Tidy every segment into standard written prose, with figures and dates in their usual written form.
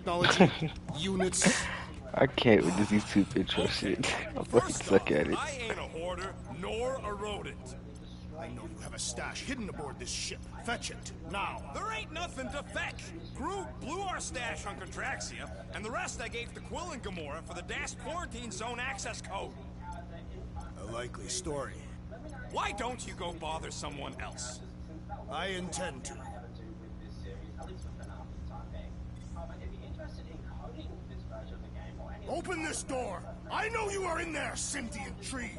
technology, units. I can't with this YouTube intro shit. I fucking suck at it. I ain't a hoarder, nor a rodent. I know you have a stash hidden aboard this ship. Fetch it, now. There ain't nothing to fetch. Groot blew our stash on Contraxia, and the rest I gave to Quill and Gamora for the DAS quarantine zone access code. A likely story. Why don't you go bother someone else? I intend to. Open this door! I know you are in there, sentient tree!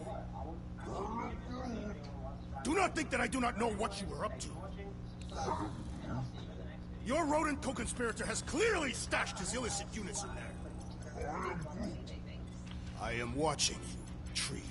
Do not think that I do not know what you are up to. Your rodent co-conspirator has clearly stashed his illicit units in there. I am watching you, tree.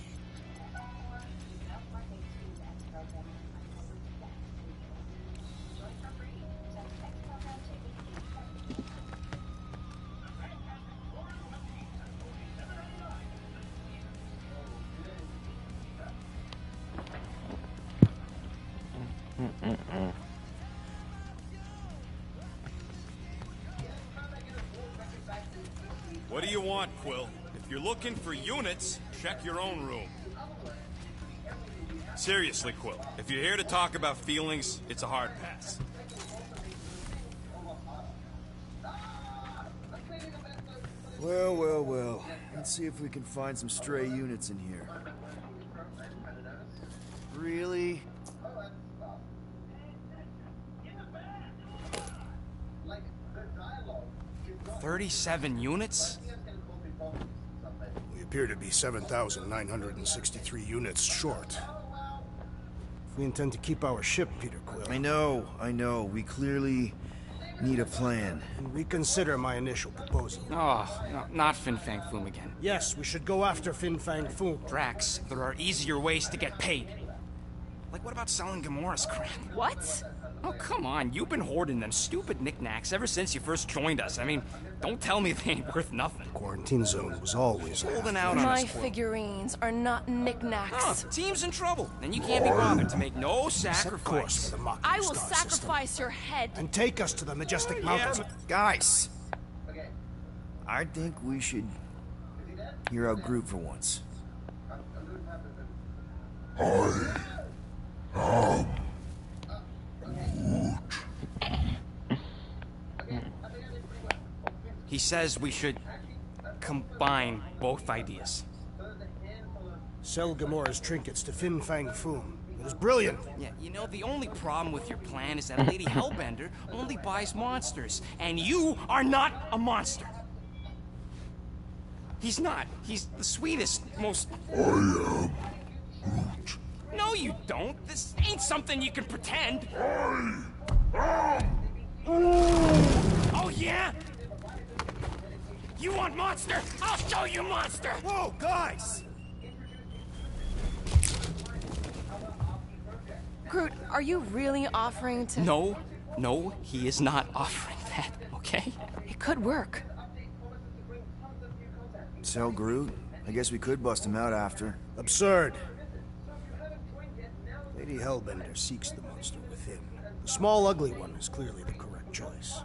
What do you want, Quill? If you're looking for units, check your own room. Seriously, Quill, if you're here to talk about feelings, it's a hard pass. Well. Let's see if we can find some stray units in here. Really? $37 units? We appear to be 7,963 units short. If we intend to keep our ship, Peter Quill... I know. We clearly need a plan. And reconsider my initial proposal. Oh, no, not Fin Fang Foom again. Yes, we should go after Fin Fang Foom. Drax, there are easier ways to get paid. Like, what about selling Gamora's crap? What? Oh, come on. You've been hoarding them stupid knickknacks ever since you first joined us. I mean, don't tell me they ain't worth nothing. Quarantine zone was always holding out on My us, Quill. figurines are not knickknacks. Oh, team's in trouble, and you can't be bothered to make no sacrifice. For the Mocking I will Star sacrifice system. your head. And take us to the majestic mountains. Guys! I think we should hear out Groot for once. He says we should combine both ideas. Sell Gamora's trinkets to Fin Fang Foom. It is brilliant. Yeah, you know, the only problem with your plan is that Lady Hellbender only buys monsters, and you are not a monster. He's not. He's the sweetest, most... I am Groot. No, you don't. This ain't something you can pretend. Oh, yeah? You want monster? I'll show you monster! Whoa, guys! Groot, are you really offering to... No, he is not offering that, okay? It could work. Sell Groot? I guess we could bust him out after. Absurd. Lady Hellbender seeks the monster within. The small, ugly one is clearly the correct choice.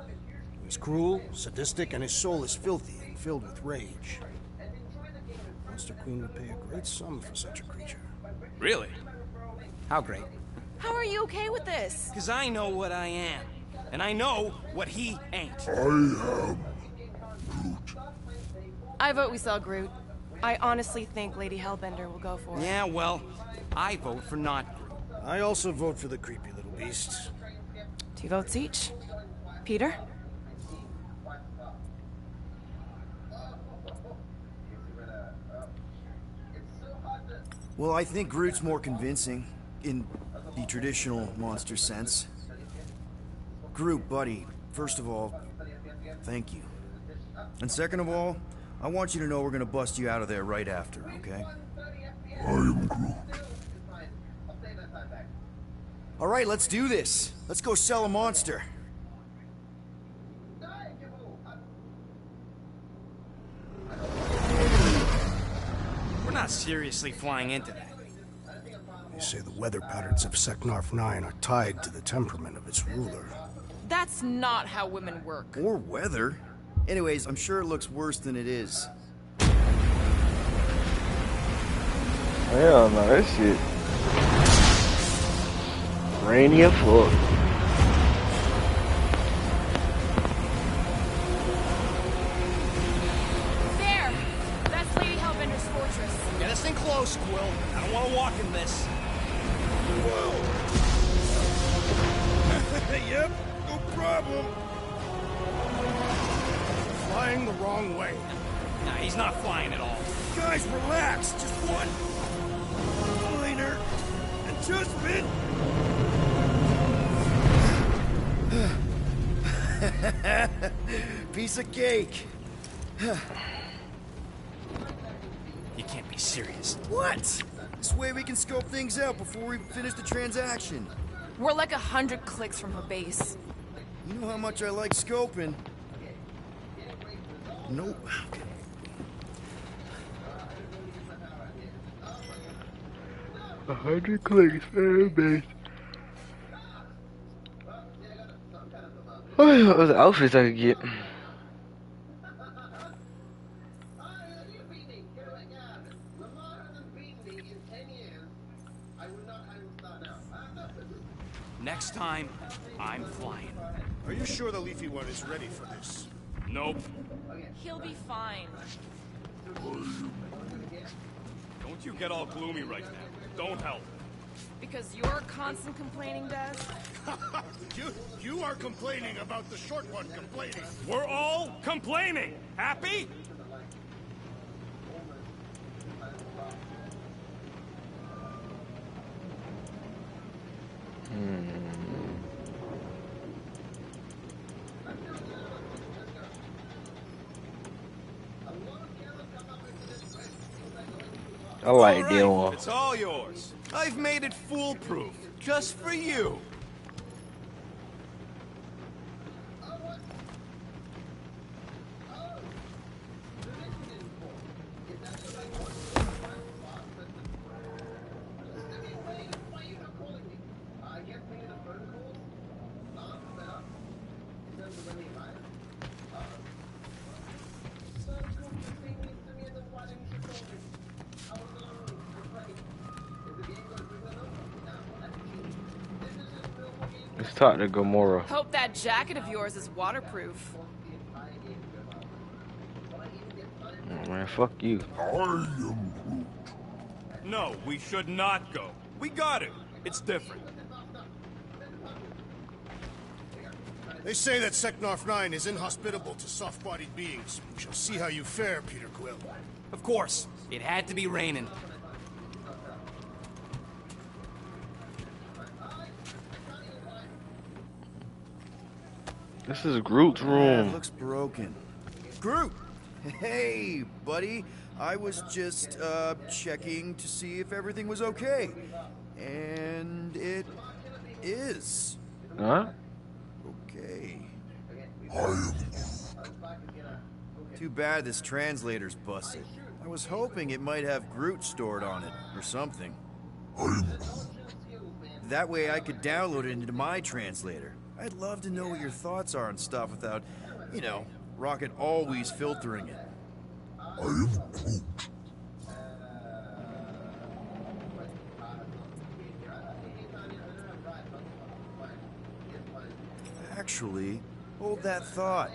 He's cruel, sadistic, and his soul is filthy and filled with rage. Monster Queen would pay a great sum for such a creature. Really? How great? How are you okay with this? Because I know what I am. And I know what he ain't. I am Groot. I vote we sell Groot. I honestly think Lady Hellbender will go for it. Yeah, well, I vote for not Groot. I also vote for the creepy little beast. 2 votes each. Peter? Well, I think Groot's more convincing, in the traditional monster sense. Groot, buddy, first of all, thank you. And second of all, I want you to know we're gonna bust you out of there right after, okay? I am Groot. All right, let's do this. Let's go sell a monster. We're not seriously flying into that. They say the weather patterns of Seknarf 9 are tied to the temperament of its ruler. That's not how women work. Or weather. Anyways, I'm sure it looks worse than it is. Hell no, that shit. Rainy as fuck. There! That's Lady Hellbender's fortress. Get us in close, Quill. I don't want to walk in this. Yep, no problem. Flying the wrong way. Nah, he's not flying at all. Guys, relax. Just one minor adjustment. Piece of cake. You can't be serious. What? This way we can scope things out before we finish the transaction. We're like 100 clicks from her base. You know how much I like scoping. Nope. 100 clicks, very base. Oh, what was the outfits I could get? Next time, I'm flying. Are you sure the Leafy one is ready for this? Nope. He'll be fine. Don't you get all gloomy right now. Don't help. Because you're constant complaining, Des? You are complaining about the short one complaining. We're all complaining. Happy? I like All right, that one. it's all yours. I've made it foolproof, just for you. Let's talk to Gamora. Hope that jacket of yours is waterproof. Oh, man, fuck you. I am Groot. No, we should not go. We got it. It's different. They say that Seknarf 9 is inhospitable to soft-bodied beings. We shall see how you fare, Peter Quill. Of course. It had to be raining. This is Groot's It room. looks broken. Groot! Hey, buddy. I was just, checking to see if everything was okay. And it is. Huh? Okay. I am Too bad this translator's busted. I was hoping it might have Groot stored on it, or something. That way I could download it into my translator. I'd love to know what your thoughts are on stuff without, you know, Rocket always filtering it. I am Groot. Actually, hold that thought.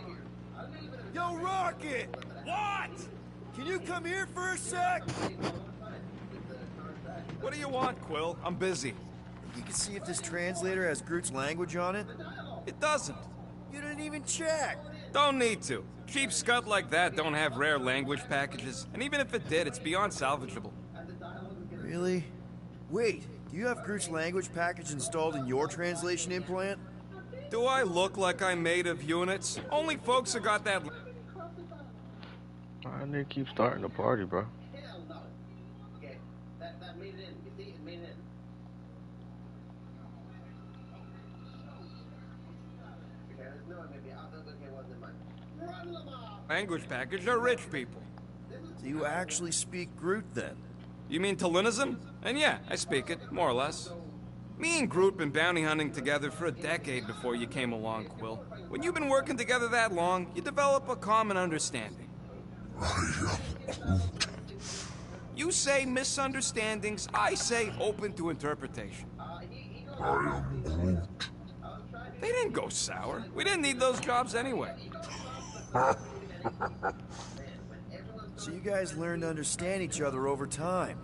Yo, Rocket! What? Can you come here for a sec? What do you want, Quill? I'm busy. You can see if this translator has Groot's language on it. It doesn't. You didn't even check. Don't need to. Cheap scut like that don't have rare language packages. And even if it did, it's beyond salvageable. Really? Wait, do you have Groot's language package installed in your translation implant? Do I look like I'm made of units? Only folks who got that... Why they keep starting the party, bro? Language package are rich people. Do you actually speak Groot then? You mean Talinism? And yeah, I speak it, more or less. Me and Groot been bounty hunting together for a decade before you came along, Quill. When you've been working together that long, you develop a common understanding. I am Groot. You say misunderstandings, I say open to interpretation. I am Groot. They didn't go sour. We didn't need those jobs anyway. So you guys learned to understand each other over time.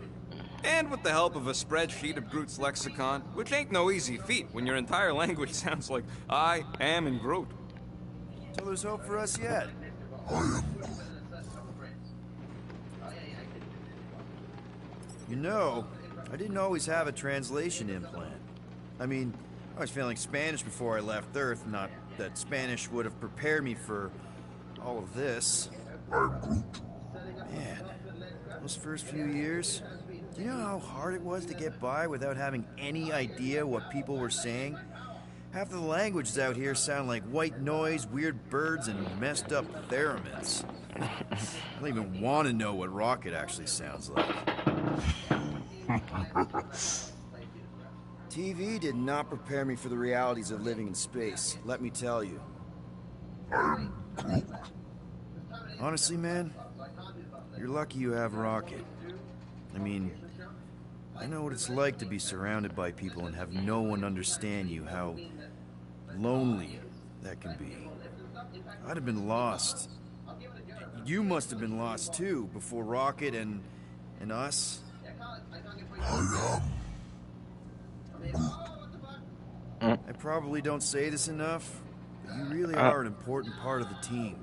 And with the help of a spreadsheet of Groot's lexicon, which ain't no easy feat when your entire language sounds like I am in Groot. So there's hope for us yet. I am Groot. You know, I didn't always have a translation implant. I mean, I was feeling Spanish before I left Earth, not that Spanish would have prepared me for all of this. I'm Groot. Man, those first few years, do you know how hard it was to get by without having any idea what people were saying? Half of the languages out here sound like white noise, weird birds, and messed up theremins. I don't even want to know what Rocket actually sounds like. TV did not prepare me for the realities of living in space, let me tell you. I'm Groot. Honestly, man, you're lucky you have Rocket. I mean, I know what it's like to be surrounded by people and have no one understand you, how lonely that can be. I'd have been lost. You must have been lost too, before Rocket and us. I I probably don't say this enough, but you really are an important part of the team.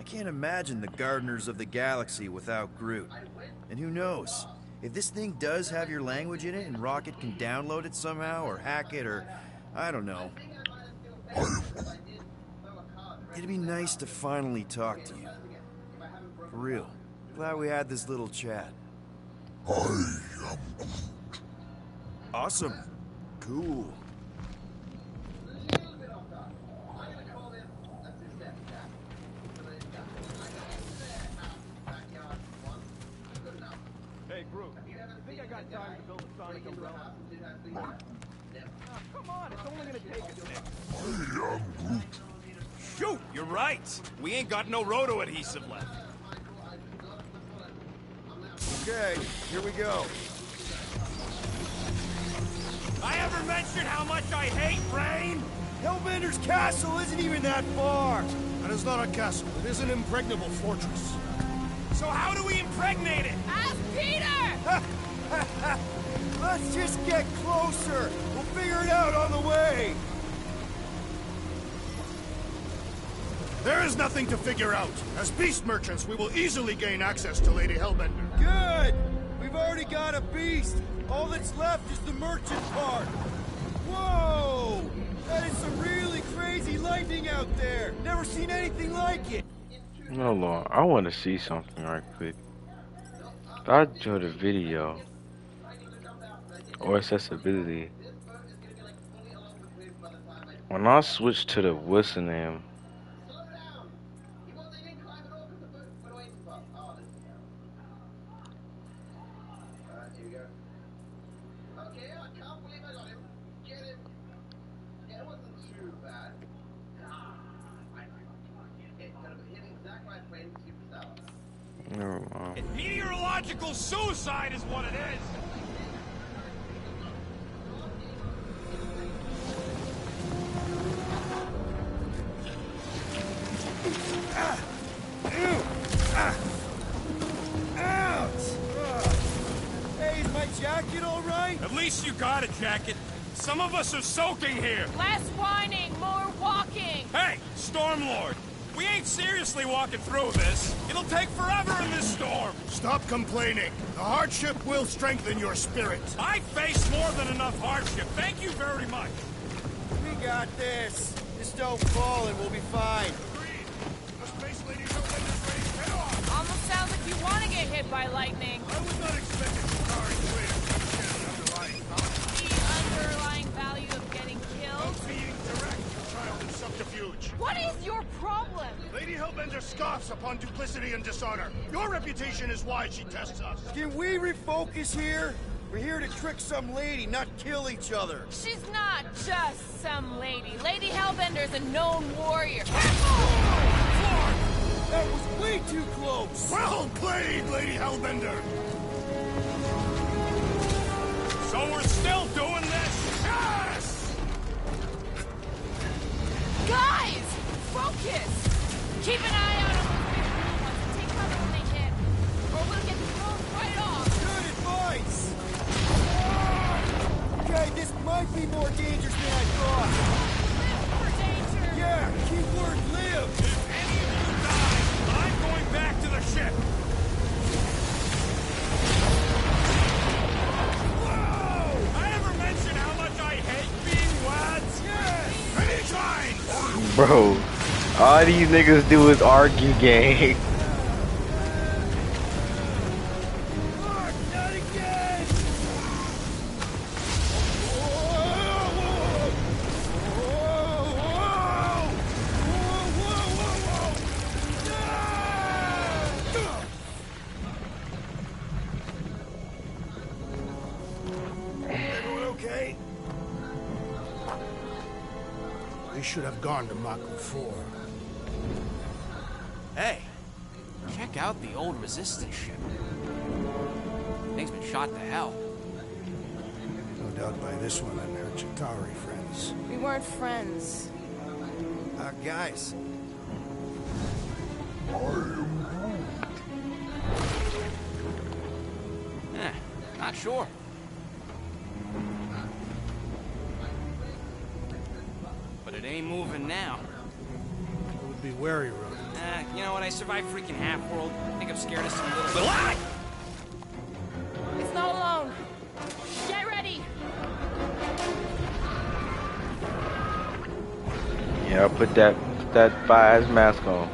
I can't imagine the Gardeners of the Galaxy without Groot. And who knows, if this thing does have your language in it and Rocket can download it somehow or hack it or, I don't know. It'd be nice to finally talk to you. For real. Glad we had this little chat. am Groot. Awesome. Cool. Hey, Groot, you think I got time to build a sonic umbrella? Come on, it's only gonna take a second. I am Groot. Shoot, you're right. We ain't got no roto adhesive left. Okay, here we go. I ever mentioned how much I hate rain? Hellbender's castle isn't even that far. That is not a castle. It is an impregnable fortress. So how do we impregnate it? Ask Peter! Let's just get closer. We'll figure it out on the way. There is nothing to figure out. As beast merchants, we will easily gain access to Lady Hellbender. Good. We've already got a beast. All that's left is the merchant part. Whoa! That is some really crazy lightning out there. Never seen anything like it. No, Lord, I want to see something right quick. If I enjoy the video or accessibility, when I switch to the whistle name, never mind. Meteorological suicide is what it is. Hey, is my jacket all right? At least you got a jacket. Some of us are soaking here. Less whining, more walking! Hey, Stormlord, we ain't seriously walking through this. It'll take forever in this storm. Stop complaining. The hardship will strengthen your spirit. I faced more than enough hardship. Thank you very much. We got this. Just don't fall and we'll be fine. Agreed. The Space Lady Hellbender's ready to head off. Almost sounds like you want to get hit by lightning. I was not expecting sorry clear to understand the underlying value. The underlying value of getting killed? Being direct, child in subterfuge. What is your problem? Lady Hellbender scoffs upon duplicity and dishonor. Your reputation is why she tests us. Can we refocus here? We're here to trick some lady, not kill each other. She's not just some lady. Lady Hellbender's a known warrior. That was way too close. Well played, Lady Hellbender. So we're still doing this? Yes! Guys, focus! Keep an eye out on those big blue ones and take cover when they hit, or we'll get thrown right off. Good advice. Okay, this might be more dangerous than I thought. Live for danger. Yeah, keyword live. If any of you die, I'm going back to the ship. Whoa! I ever mention how much I hate being lads? Yes! Anytime! Bro, all these niggas do is argue gang. Mark, not again. Everyone okay? We should have gone to Maku 4. Hey, check out the old resistance ship. Thing's been shot to hell. No doubt by this one and her Chitauri friends. We weren't friends. Guys. Not sure. But it ain't moving now. It would be wary, Ronan. You know what? I survived freaking Half-World. I think I'm scared of some little... Ah! It's not alone. Get ready. Yeah, put that fire mask on.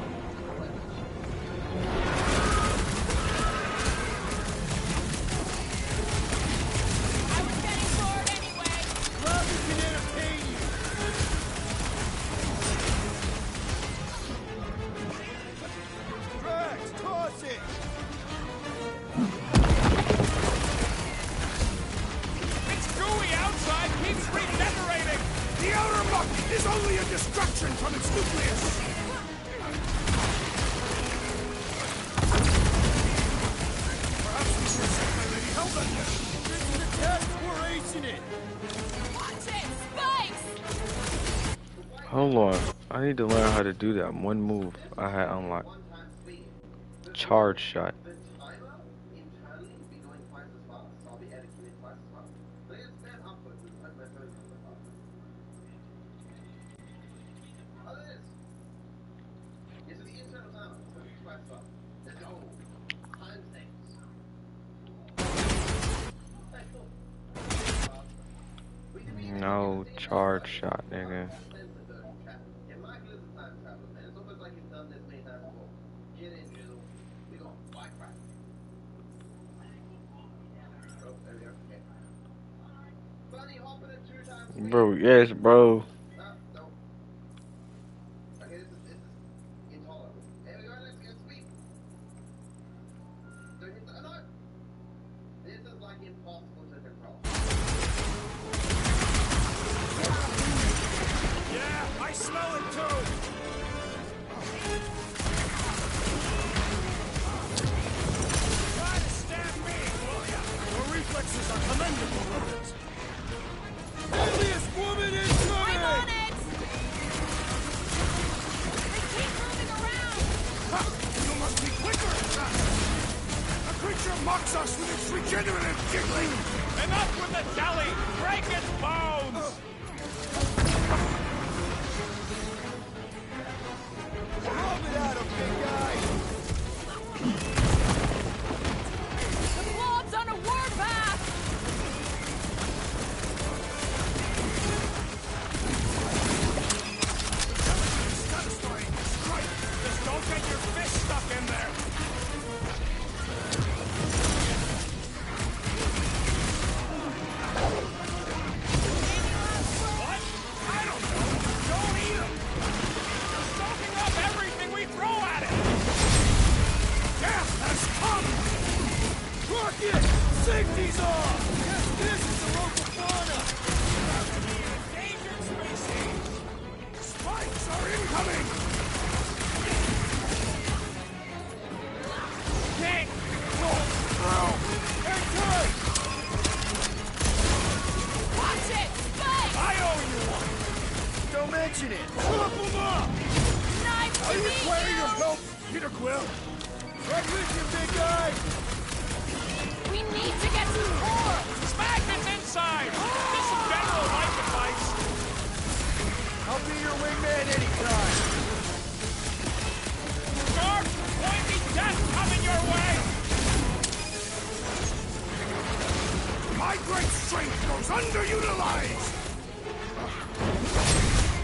I was getting bored anyway. Robbie can entertain you. Drax, toss it. It's gooey outside keeps regenerating. The outer muck is only a destruction from its nucleus. Perhaps we should send my Lady Hellbender. This is a test. We're acing it. Watch it, spikes! Hold on. I need to learn how to do that one move I had unlocked. Charge shot. No charge shot, nigga. Bro, yes, bro. Yeah, I smell it too. Try to stab me, will ya? Your reflexes are commendable, Rodent. Alias woman is I'm on coming. it! They keep moving around! Ha! You must be quicker and faster. The creature mocks us with its regenerative jiggling. Enough with the jelly. Break its bones. Rub it out of big guy. The blob's on a warpath! Satisfying. Strike. Just don't get your fist stuck in there. What? I don't know. Don't eat 'em. It's soaking up everything we throw at it. Death has come. Rocket! Safety's off! Quill. Right with you, big guy! We need to get to the core! Smack them inside! Just some general life advice. I'll be your wingman anytime! Sharp, pointy death coming your way! My great strength goes underutilized!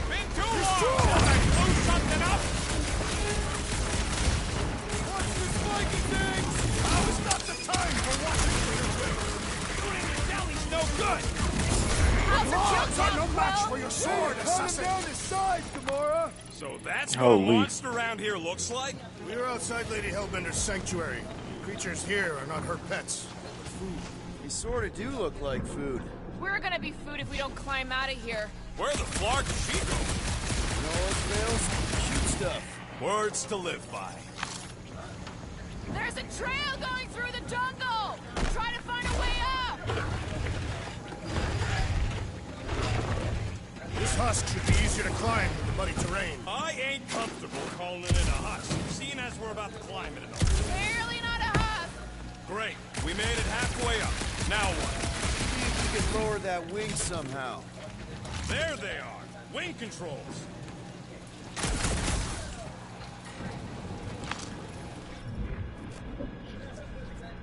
Been too long! I blew something up! Watch the spiky things! Now is not the time for watching for your will! Shooting the deli's no good! How's the Logs kill are no count, match Quill? for your Hey, sword, you're coming assassin! down his sides, Gamora! So that's what a what a Holy. monster around here looks like? We are outside Lady Hellbender's sanctuary. Creatures here are not her pets, but food. They sort of do look like food. We're gonna be food if we don't climb out of here. Where the flark does she go? You know what, Fails? Shoot stuff. Words to live by. There's a trail going through the jungle! Try to find a way up! This husk should be easier to climb with the muddy terrain. I ain't comfortable calling it a husk, seeing as we're about to climb it and all. Barely not a husk! Great, we made it halfway up. Now what? See if we can lower that wing somehow. There they are, wing controls.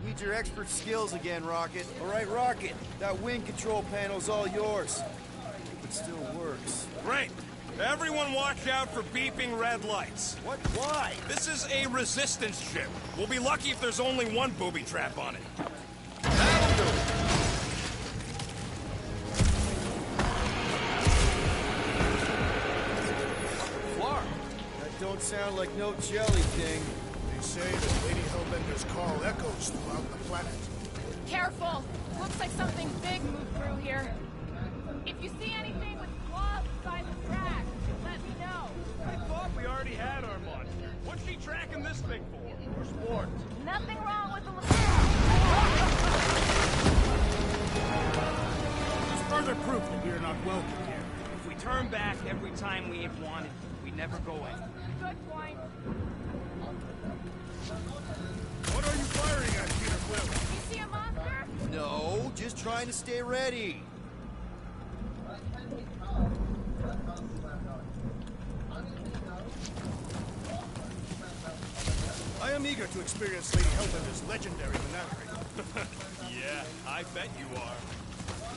Need your expert skills again, Rocket. All right, Rocket. That wing control panel's all yours. It still works. Great. Everyone watch out for beeping red lights. What? Why? This is a resistance ship. We'll be lucky if there's only one booby trap on it. That'll do it. Flark. That don't sound like no jelly thing. They say that Lady Hellbender's call echoes throughout the planet. Careful! Looks like something big moved through here. If you see anything with claws beside the track, let me know. I thought we already had our monster. What's she tracking this thing for? For sport. Nothing wrong with the It's further proof that we are not welcome here. If we turn back every time we ain't wanted, we never go in. Good point. What are you firing at, Peter Quill? You see a monster? No, just trying to stay ready. I am eager to experience Lady Hellbender's legendary menagerie. Yeah, I bet you are.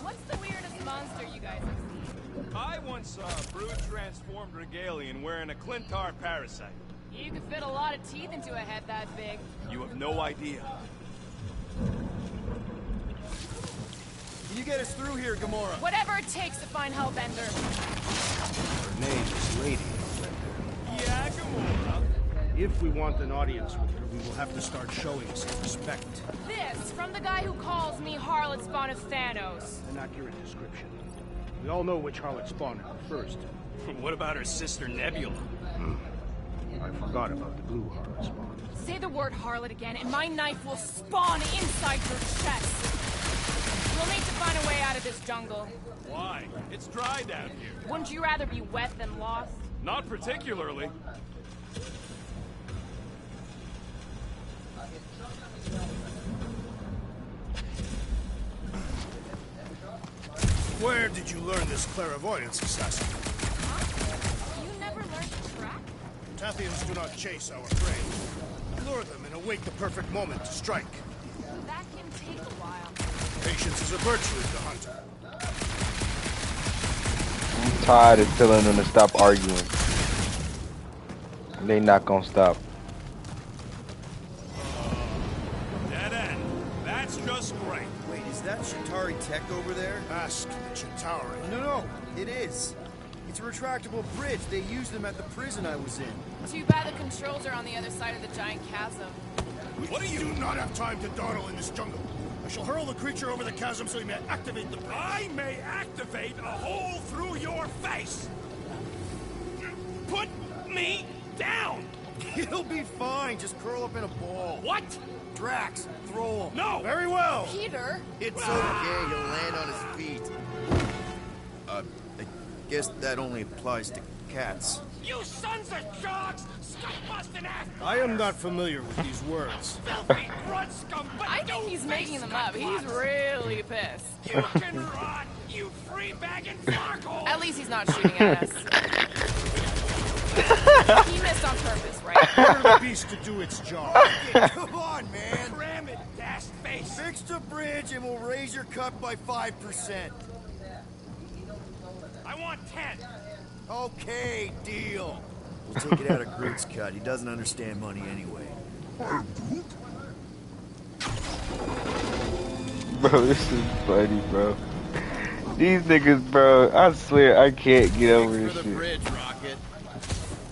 What's the weirdest monster you guys have seen? I once saw a brood transformed regalian wearing a Clintar parasite. You could fit a lot of teeth into a head that big. You have no idea. Can you get us through here, Gamora? Whatever it takes to find Hellbender. Her name is Lady Hellbender. Yeah, Gamora. If we want an audience with her, we will have to start showing some respect. This, from the guy who calls me Harlot Spawn of Thanos. An accurate description. We all know which harlot spawned her first. What about her sister Nebula? I forgot about the blue harlot spawn. Say the word harlot again, and my knife will spawn inside your chest. We'll need to find a way out of this jungle. Why? It's dry down here. Wouldn't you rather be wet than lost? Not particularly. Where did you learn this clairvoyance, assassin? Huh? You never learned to track? Tathians do not chase our prey. Lure them and await the perfect moment to strike. That can take a while. Patience is a virtue of the hunter. I'm tired of telling them to stop arguing. They not gonna stop. Dead end. That's just great. Wait, is that Chitauri tech over there? Ask the Chitauri. No, it is. It's a retractable bridge. They used them at the prison I was in. Too bad the controls are on the other side of the giant chasm. What are you? Do not have time to dawdle in this jungle. I shall hurl the creature over the chasm so he may activate the bridge. I may activate a hole through your face. Put me down. He'll be fine. Just curl up in a ball. What? Drax, throw him. No. Very well. Peter? It's okay. He'll land on his feet. I guess that only applies to cats. You sons of dogs! Scum-busting ass! I am not familiar with these words. Filthy grunt scum! But I think he's making them up. He's really pissed. You can rot, you free-bagging fuckhole! At least he's not shooting at us. He missed on purpose, right? Order the beast to do its job. Come on, man. Ram it, dash face! Fix the bridge and we'll raise your cut by 5%. I want 10! Okay, deal. We'll take it out of Groot's cut. He doesn't understand money anyway. Bro, this is funny, bro. These niggas, bro, I swear I can't get over this shit. Bridge, Rocket.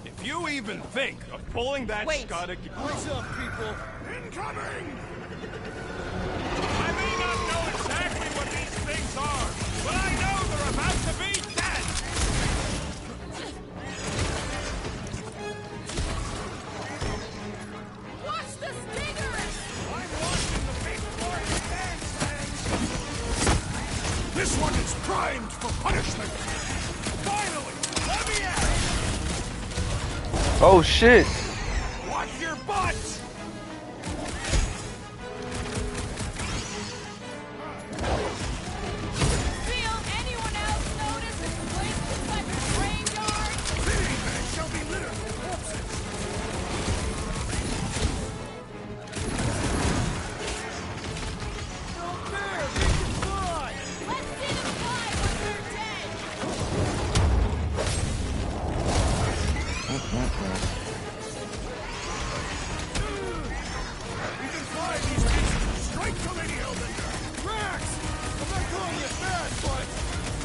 If you even think of pulling that scud again... What's up, people? Incoming! I may not know exactly what these things are, but I know they're about to be dead! Watch the stingers! I'm watching the big flying tanks! This one is primed for punishment. Finally! Let me at it! Oh shit! Watch your butts! Feel anyone else notice this place looks like a graveyard? City man shall be littered with corpses! Let's see them fly when they're dead! We can fly these things straight to Lady Hellbender! Rex! I'm not calling you bad, but...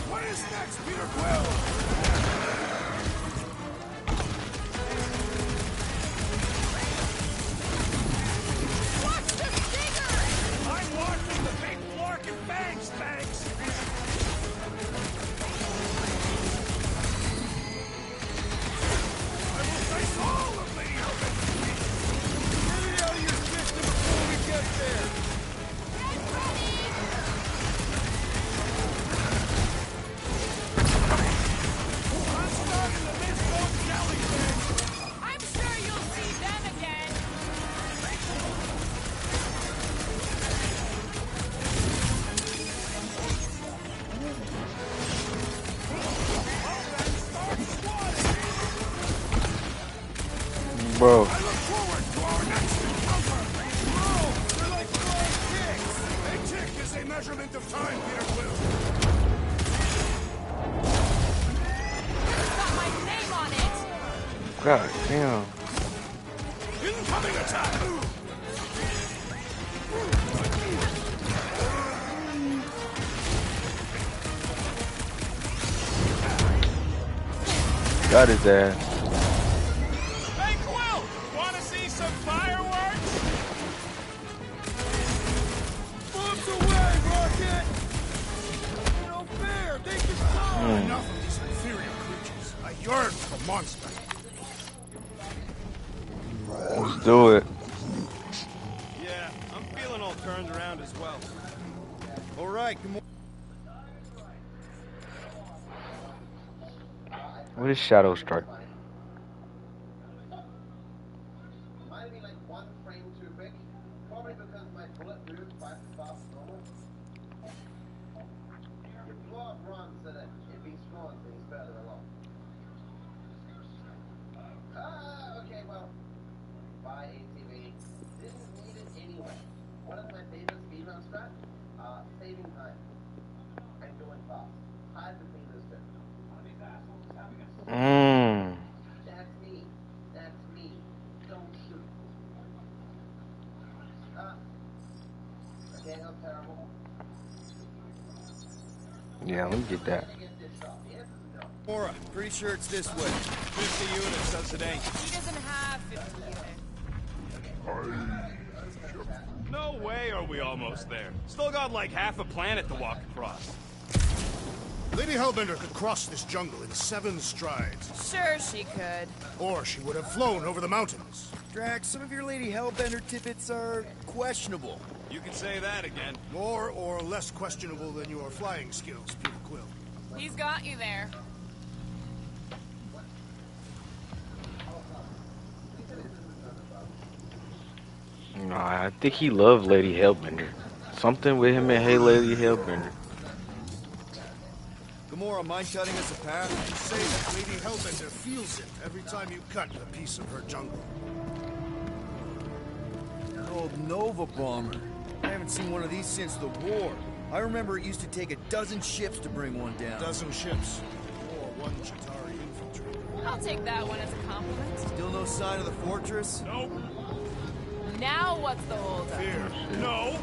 What is next, Peter Quill? Watch the stingers! I'm watching the big Flark and Fangs, thanks! I will face all of Lady Hellbender! Get it out of your system before we get there! Get ready! I'm starting to miss those jellyfish! I'm sure you'll see them again. Bro, I look forward to our next encounter! Whoa! They're like flying ticks! A tick is a measurement of time, Peter Quill! It's got my name on it. god damn. Incoming attack! Got his ass. Hey, Quill! Wanna see some fireworks? Bombs away, Rocket! No fair! They can fly! Enough of these inferior creatures. I yearn for monster. Let's do it. Yeah, I'm feeling all turned around as well. All right, good morning. What is Shadow Strike? Might be like one frame too quick, probably because my bullet moved twice as fast as normal. You blow up Ron so that it beats Ron so he's further along. Okay, well, bye ATV. Didn't need it anyway. One of my favorite speedrun strats? Saving time. And going fast. Hide between those two. That's me. That's me. Don't shoot. Okay, how terrible. Yeah, let me get that. Mora, pretty sure it's this way. 50 units says it ain't. He doesn't have 50 units. No way are we almost there. Still got like half a planet to walk across. Lady Hellbender could cross this jungle in 7 strides. Sure she could. Or she would have flown over the mountains. Drax, some of your Lady Hellbender tidbits are questionable. You can say that again. More or less questionable than your flying skills, Peter Quill. He's got you there. Nah, I think he loved Lady Hellbender. Something with him and Hey Lady Hellbender. Gamora, mind cutting us a path? You say that Lady Hellbender feels it every time you cut a piece of her jungle. An old Nova bomber. I haven't seen one of these since the war. I remember it used to take a dozen ships to bring one down. A dozen ships. Or one Chitauri infantry. I'll take that one as a compliment. Still no sign of the fortress? Nope. Now what's the holdup? Fear. No.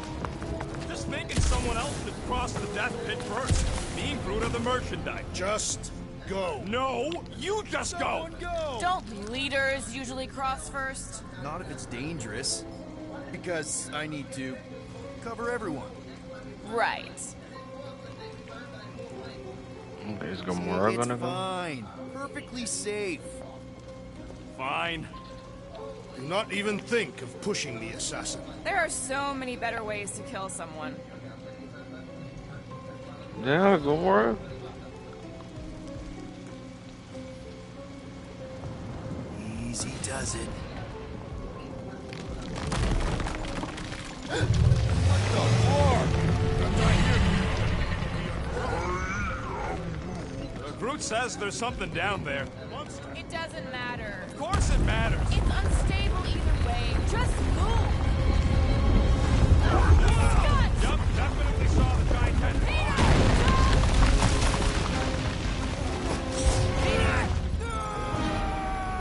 Just thinking someone else should cross the death pit first. Being brute of the merchandise. Just go. No, you just go. Go! Don't leaders usually cross first? Not if it's dangerous. Because I need to cover everyone. Right. Is Gamora It's gonna go? fine. Perfectly safe. Fine. Do not even think of pushing the assassin. There are so many better ways to kill someone. Yeah, Gamora. Easy does it. Groot says there's something down there. It doesn't matter. Of course it matters. It's unstable either way. Just move. Yup, definitely saw the giant head.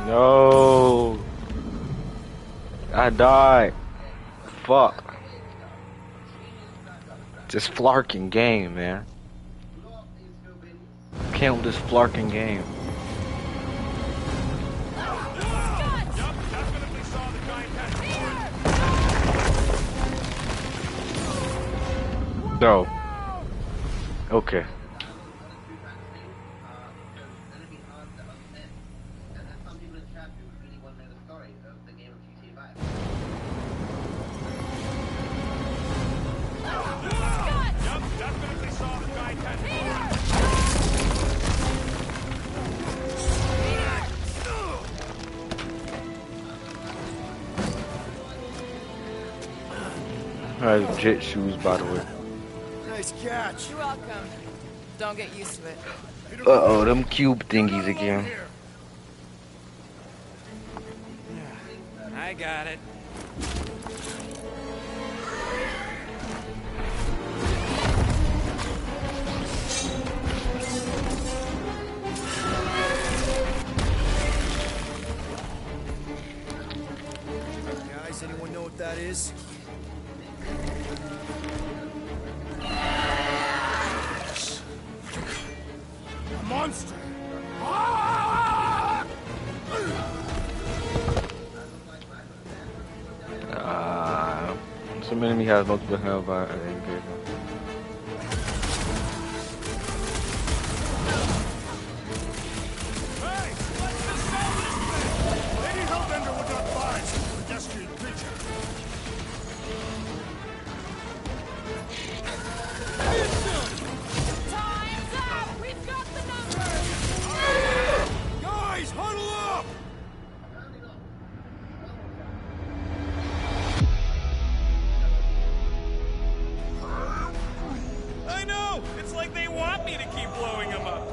No. I died. Fuck. This flarking game, man. Can't with this flarking game. Yup, definitely saw the giant head. No. Okay. Yup, definitely saw the giant head. I have jet shoes, by the way. Nice catch. You're welcome. Don't get used to it. Uh-oh, them cube thingies again. I got it. Guys, anyone know what that is? A monster! Some enemy has multiple health by engagement. Hey, let's just sell this thing. Lady Hellbender would not buy such a pedestrian creature. Time's up! We've got the numbers! Guys, huddle up! I know! It's like they want me to keep blowing them up.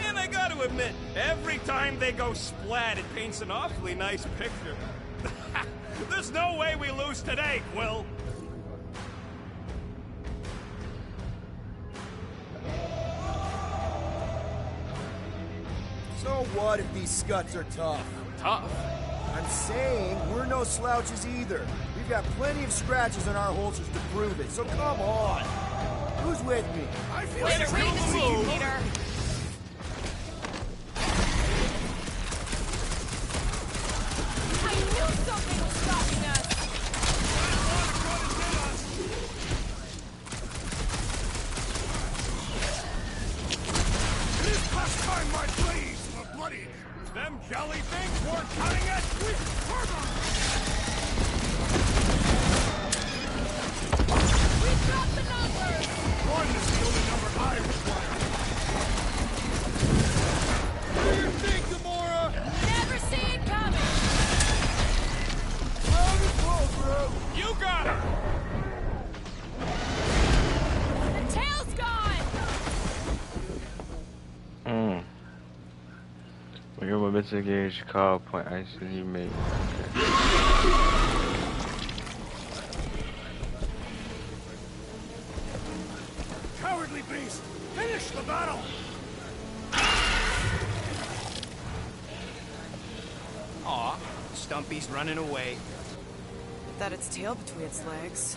And I gotta admit, every time they go splat, it paints an awfully nice picture. There's no way we lose today, Quill. So what if these scuts are tough? Tough. I'm saying we're no slouches either. We've got plenty of scratches on our holsters to prove it, so come on. Who's with me? I feel Way to like read the scene, Peter! I knew something was stopping us! it is past time my blades were bloodied. Them jelly things weren't cutting it. We've got the numbers! One is the only number I require. What do you think, Gamora? Never see it coming! Round and close, bro. got it! The tail's gone! When your momentum gauge call point action you make. Cowardly beast! Finish the battle! Aw, Stumpy's running away. That its tail between its legs.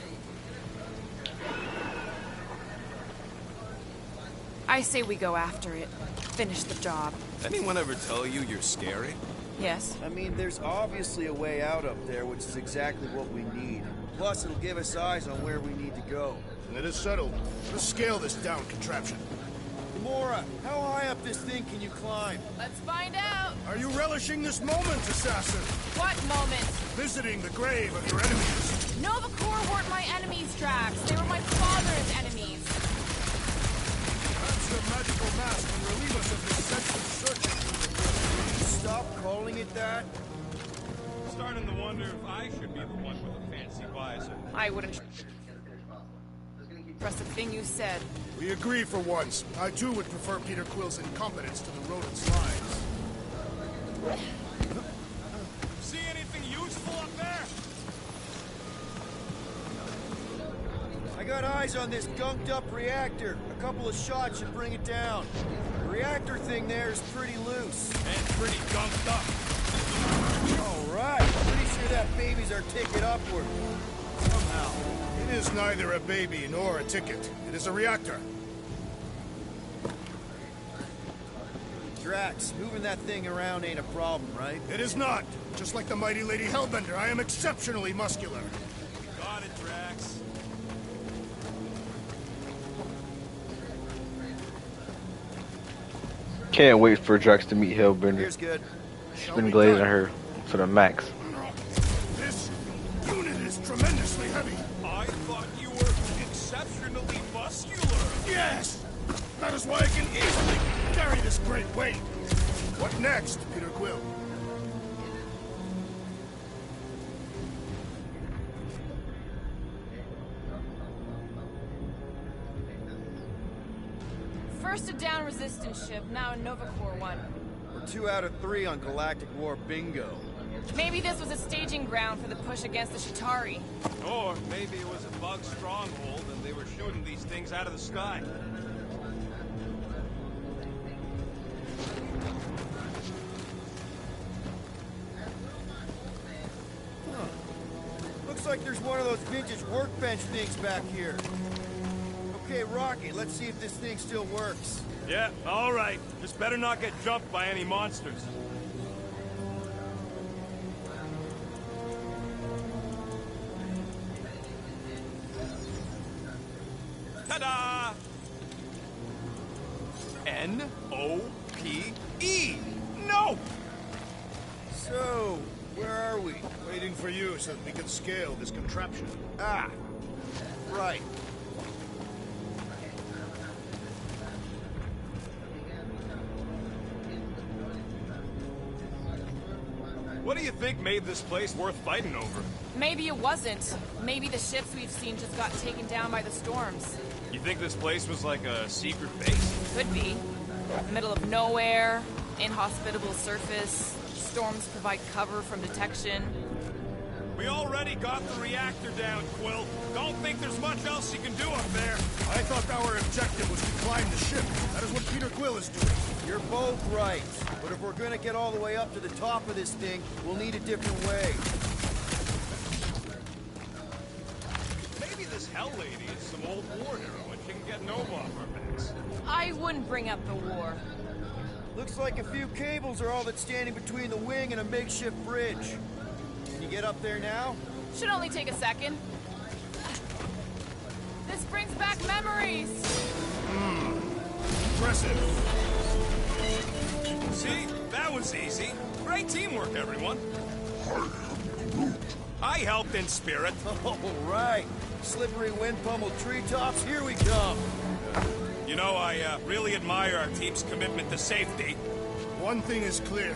I say we go after it. Finish the job. Anyone ever tell you you're scary? Yes. I mean, there's obviously a way out up there, which is exactly what we need. Plus, it'll give us eyes on where we need to go. It is settled. Let's scale this down contraption. Gamora, how high up this thing can you climb? Let's find out. Are you relishing this moment, assassin? What moment? Visiting the grave of your enemies. Nova Corps weren't my enemies, Drax. They were my father's enemies. Perhaps your magical mask can relieve us of this senseless searching. Please stop calling it that. Starting to wonder if I should be the one with a fancy visor. I wouldn't trust a thing you said. We agree for once. I too would prefer Peter Quill's incompetence to the rodent's lies. See anything useful up there? I got eyes on this gunked up reactor. A couple of shots should bring it down. The reactor thing there is pretty loose. And pretty gunked up. All right. Pretty sure that baby's our ticket upward. Somehow. It is neither a baby nor a ticket. It is a reactor. Drax, moving that thing around ain't a problem, right? It is not. Just like the mighty Lady Hellbender, I am exceptionally muscular. Got it, Drax. Can't wait for Drax to meet Hellbender. Here's good. Spin glazing her to the max. This unit is tremendously heavy. I thought you were exceptionally muscular. Yes! That is why I can easily carry this great weight. What next, Peter Quill? First a down resistance ship, now a Nova Corps one. We're 2 out of 3 on Galactic War bingo. Maybe this was a staging ground for the push against the Chitauri. Or maybe it was a bug stronghold and they were shooting these things out of the sky. Looks like there's one of those vintage workbench things back here. Okay, Rocky, let's see if this thing still works. Yeah, all right. Just better not get jumped by any monsters. Ta-da! N-O-P-E! No! So, where are we? Waiting for you so that we can scale this contraption. Ah, right. What do you think made this place worth fighting over? Maybe it wasn't. Maybe the ships we've seen just got taken down by the storms. You think this place was like a secret base? Could be. Middle of nowhere, inhospitable surface, storms provide cover from detection. We already got the reactor down, Quill. Don't think there's much else you can do up there. I thought our objective was to climb the ship. That is what Peter Quill is doing. You're both right. But if we're gonna get all the way up to the top of this thing, we'll need a different way. Maybe this Hell Lady is some old war hero and she can get Nova off our backs. I wouldn't bring up the war. Looks like a few cables are all that's standing between the wing and a makeshift bridge. Can you get up there now? Should only take a second. This brings back memories. Impressive. See? That was easy. Great teamwork, everyone. I helped in spirit. All right. Slippery wind-pummeled treetops, here we come. You know, I really admire our team's commitment to safety. One thing is clear.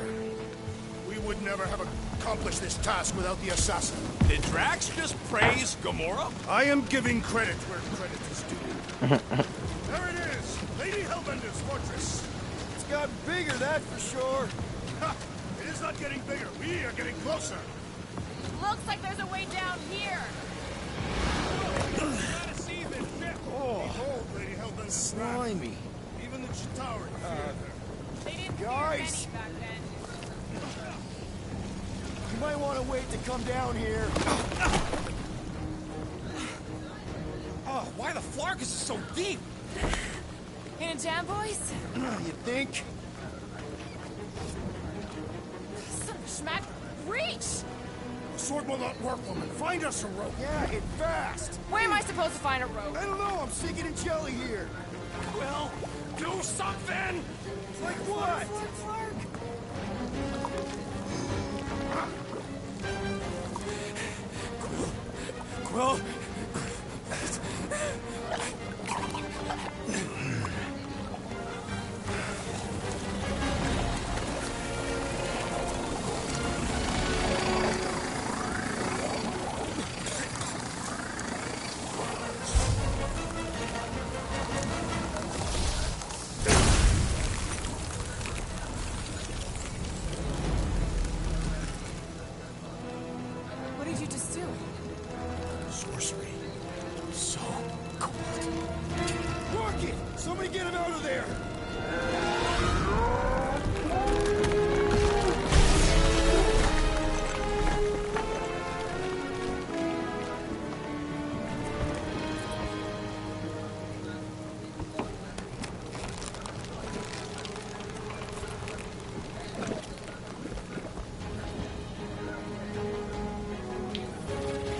We would never have accomplish this task without the assassin. Did Drax just praise Gamora? I am giving credit where credit is due. There it is! Lady Hellbender's fortress! It's gotten bigger, that's for sure. Ha! It is not getting bigger. We are getting closer. Looks like there's a way down here. Gotta see this ship. Behold, Lady Hellbender's Slimy. Even the Chitauri feared her. They didn't Guys! fear many back then. You might want to wait to come down here. Oh, why the Flarkus is so deep? In a jam, boys? You think? Son of a schmack. Reach! The sword will not work, woman. Find us a rope. Yeah, hit fast. Where am I supposed to find a rope? I don't know, I'm sinking in jelly here. Well, do something! Like what? Quill? What did you just do? Sorcery. So cool. Work it! Somebody get him out of there!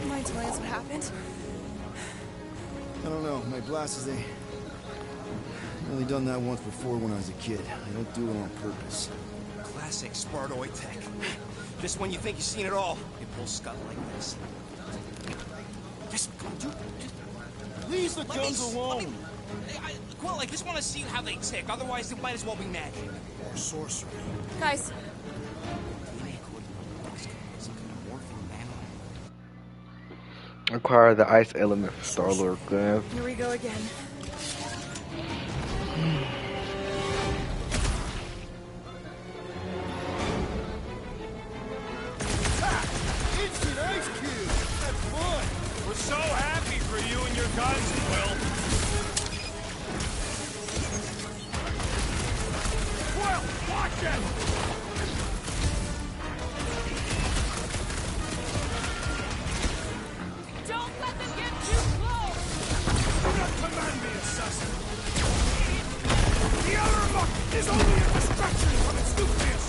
Mind telling us what happened? I don't know, my glasses, they... I've only done that once before when I was a kid. I don't do it on purpose. Classic Spartoid tech. Just when you think you've seen it all, you pull scut like this. Just, Leave the let guns me, alone! Quill, I just want to see how they tick. Otherwise, it might as well be magic. Or sorcery. Guys, Acquire the ice element for Star-Lord gun. here we go again. Instant ice cube! That's fun! We're so happy for you and your guns, Quill. Quill, watch it! Don't let them get too close! Do not command me, assassin! The outer muck is only a distraction from its nucleus!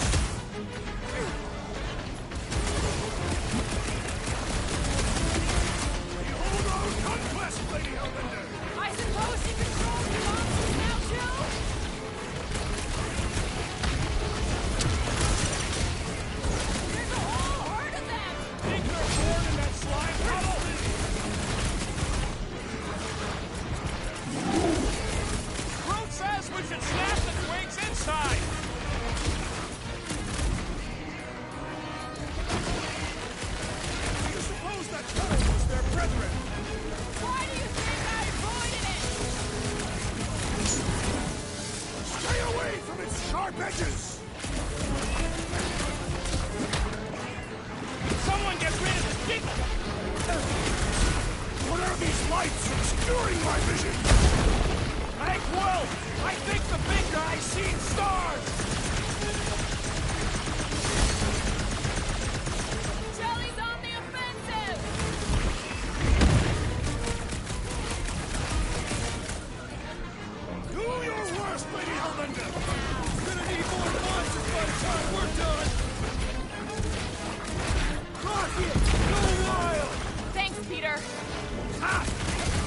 Behold our conquest, Lady Hellbender! I suppose she controls the monsters now, too? There's a whole herd of them! Think they're born in that slime puddle? Groot says we should snap the twigs inside! Do you suppose that tunnel was their brethren? Why do you think I avoided it? Stay away from its sharp edges! Someone get rid of the stick! What are these lights obscuring my vision? Hey, Quill! I think the big guy's seen stars! Jelly's on the offensive! Do your worst, Lady Hellbender! Gonna need more monsters by the time we're done! Rocket! Go wild! Thanks, Peter. Ha!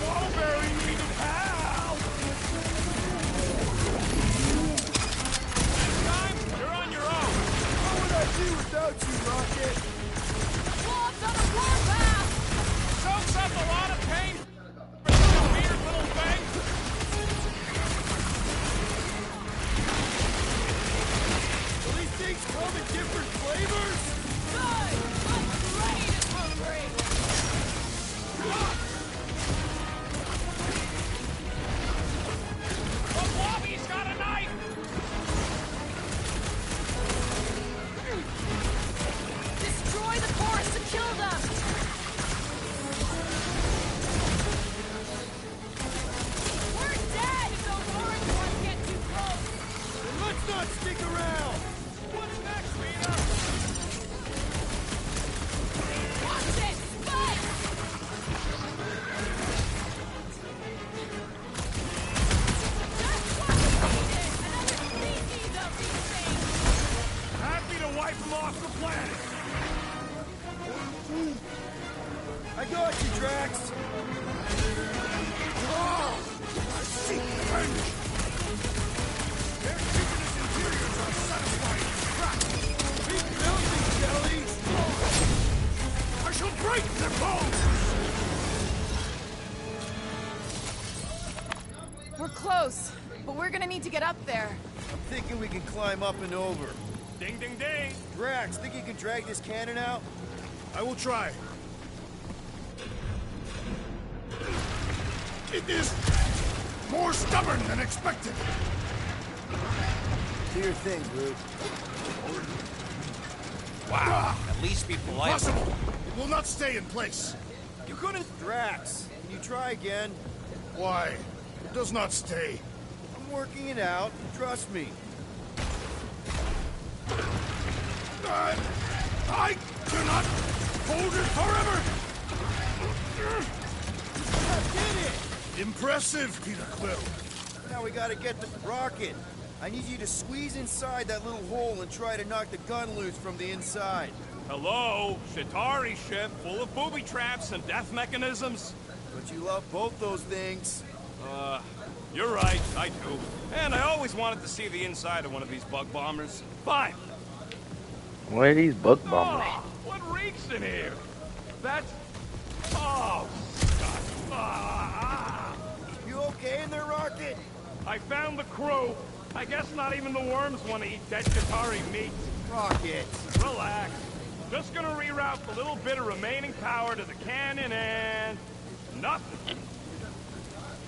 Wallberry needed help! I got you, Drax! I seek revenge! Their indigenous interiors are satisfying trapped! Be filthy, Jelly! I shall break their bones! We're close, but we're gonna need to get up there. I'm thinking we can climb up and over. Ding, ding, ding. Drax, think you can drag this cannon out? I will try. It is more stubborn than expected. Do your thing, Groot. Wow. At least be polite. Impossible! It will not stay in place. You couldn't... Drax, can you try again? Why? It does not stay. I'm working it out. Trust me. I cannot hold it forever! I did it! Impressive, Peter Quill. Now we gotta get the rocket. I need you to squeeze inside that little hole and try to knock the gun loose from the inside. Hello, Shatari ship full of booby traps and death mechanisms. But you love both those things. You're right, I do. And I always wanted to see the inside of one of these bug bombers. Fine. What are these bug bombers? Oh, what reeks in here? That's... Oh, God. You okay in there, Rocket? I found the crew. I guess not even the worms want to eat dead Qatari meat. Rocket. Relax. Just gonna reroute the little bit of remaining power to the cannon and... nothing.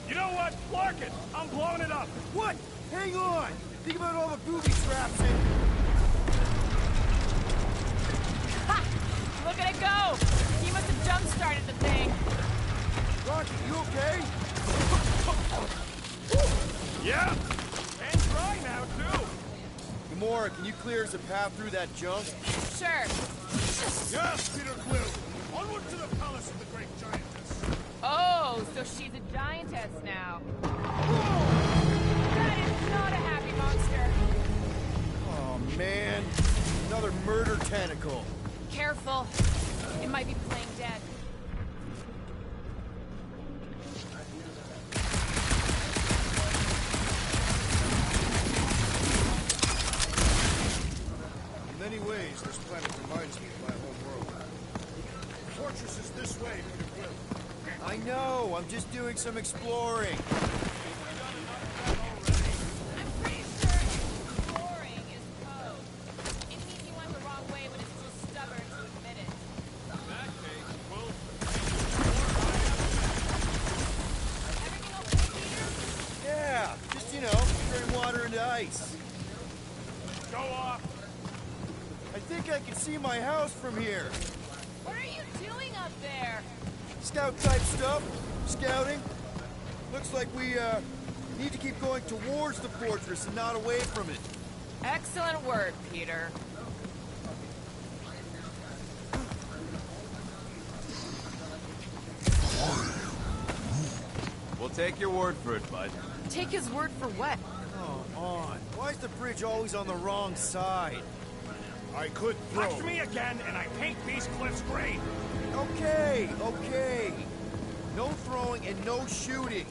You know what? Clark it. I'm blowing it up. What? Hang on. Think about all the booby traps and... Ha! Look at it go! He must have jump-started the thing. Rocket, you okay? Yeah. And dry now, too. Gamora, can you clear us a path through that junk? Sure. Yes, Peter Quill. Onward to the palace of the great giantess. Oh, so she's a giantess now. That is not a happy monster. Oh, man. Another murder tentacle. Careful. It might be playing dead. In many ways, this planet reminds me of my home world. The fortress is this way, Peter Quill. I know. I'm just doing some exploring. I'm pretty sure exploring is code. It means you went the wrong way, but it's still stubborn to admit it. In that case, we'll... Everything okay, Peter? Yeah, just, turn water into ice. Go off. I think I can see my house from here. What are you doing up there? Scout-type stuff. Scouting. Looks like we, need to keep going towards the fortress and not away from it. Excellent work, Peter. We'll take your word for it, bud. Take his word for what? Come on. Why is the bridge always on the wrong side? I could throw. Touch me again, and I paint these cliffs green. Okay, okay. No throwing and no shooting.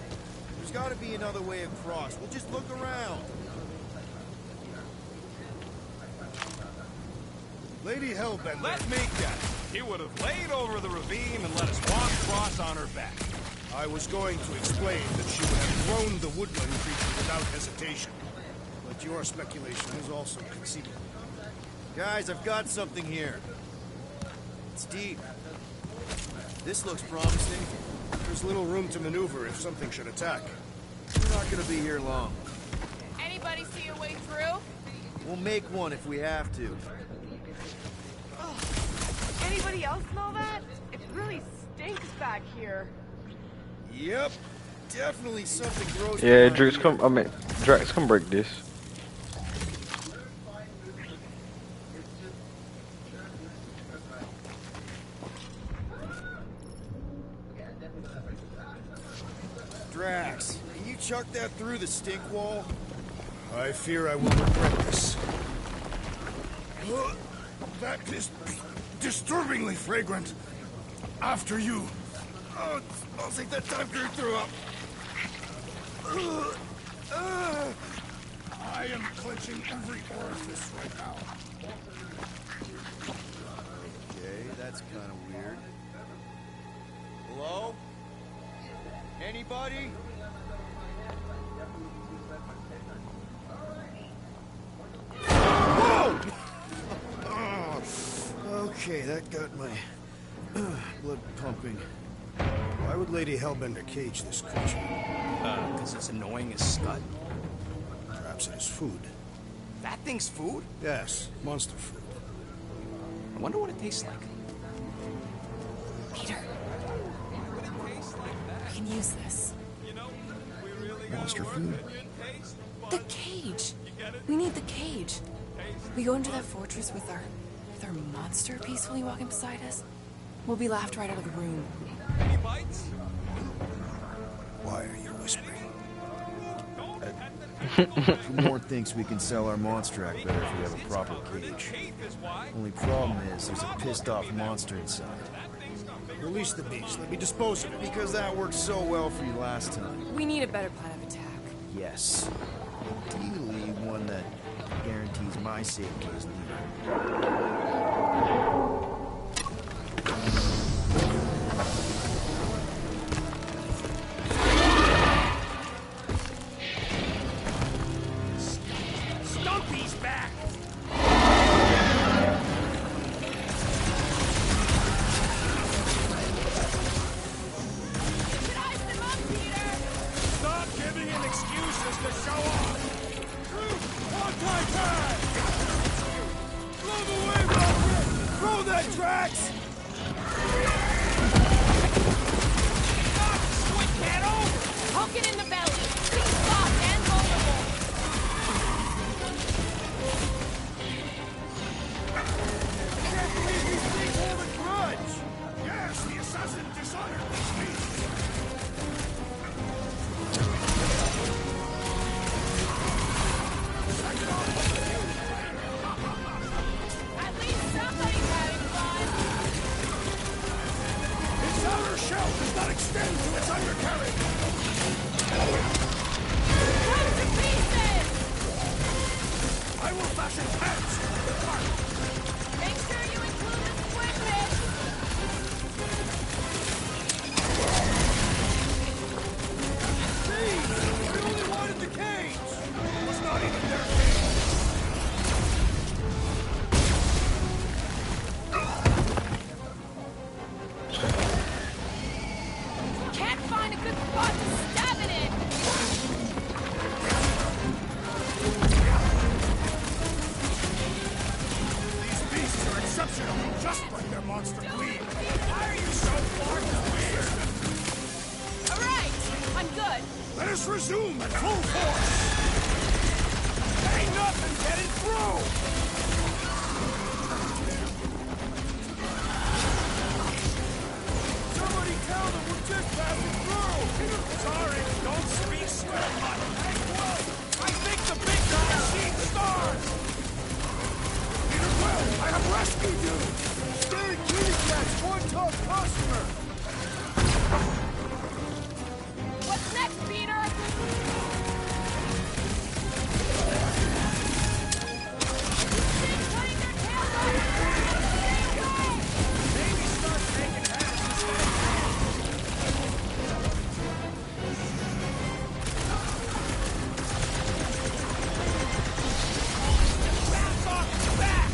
There's got to be another way across. We'll just look around. Lady Hellbender. Let me guess. He would have laid over the ravine and let us walk across on her back. I was going to explain that she would have thrown the woodland creature without hesitation. But your speculation is also conceivable. Guys, I've got something here. It's deep. This looks promising. There's little room to maneuver if something should attack. We're not gonna be here long. Anybody see a way through? We'll make one if we have to. Anybody else smell that? It really stinks back here. Yep. Definitely something gross. Yeah, behind Drax, here. Drax, come break this. Drax, can you chuck that through the stink wall? I fear I will regret this. That is disturbingly fragrant. After you. Oh, it smells like that time Groot threw up. I am clenching every orifice right now. Okay, that's kind of weird. Hello? Anybody? Whoa! Okay, that got my blood pumping. Why would Lady Hellbender cage this creature? Because it's annoying as scud. Perhaps it is food. That thing's food? Yes, monster food. I wonder what it tastes like. Peter. We can use this. Monster food? The cage. We need the cage. We go into that fortress with our monster peacefully walking beside us. We'll be laughed right out of the room. Any bites? Why are you whispering? Mort thinks we can sell our monster act better if we have a proper cage. Only problem is there's a pissed off monster inside. Release the beast. Let me dispose of it. Because that worked so well for you last time. We need a better plan of attack. Yes. Ideally, one that guarantees my safety is leader. Stumpy's back! Stop giving him excuses to show off! Anti-tag! Blow the way, Rocket! Throw that, Drax! Poke it in the belly. He's soft and vulnerable. Can't believe these things hold a grudge! Yes, the assassin dishonored this beast! At least somebody's having fun. Its outer shell does not extend to its undercarriage! Come to pieces! I will fasten hands to the heart! Make sure you include the squid bit. See! I only wanted the cage! It was not even their cage! Can't find a good spot to stab it in. These beasts are exceptional, just like their monster queen! Why are you so far weird? All right, I'm good. Let us resume at full force! Ain't nothing getting through! Somebody tell them we're just passing through! Sorry, don't speak still, but hey, whoa! I think the big guy seen stars! Peter Quill, I have rescued you! Stay kitty cat's one tough customer! What's next, Peter? Things putting their tails over the ground. Stay away! Maybe start taking heads instead of bounce off its back!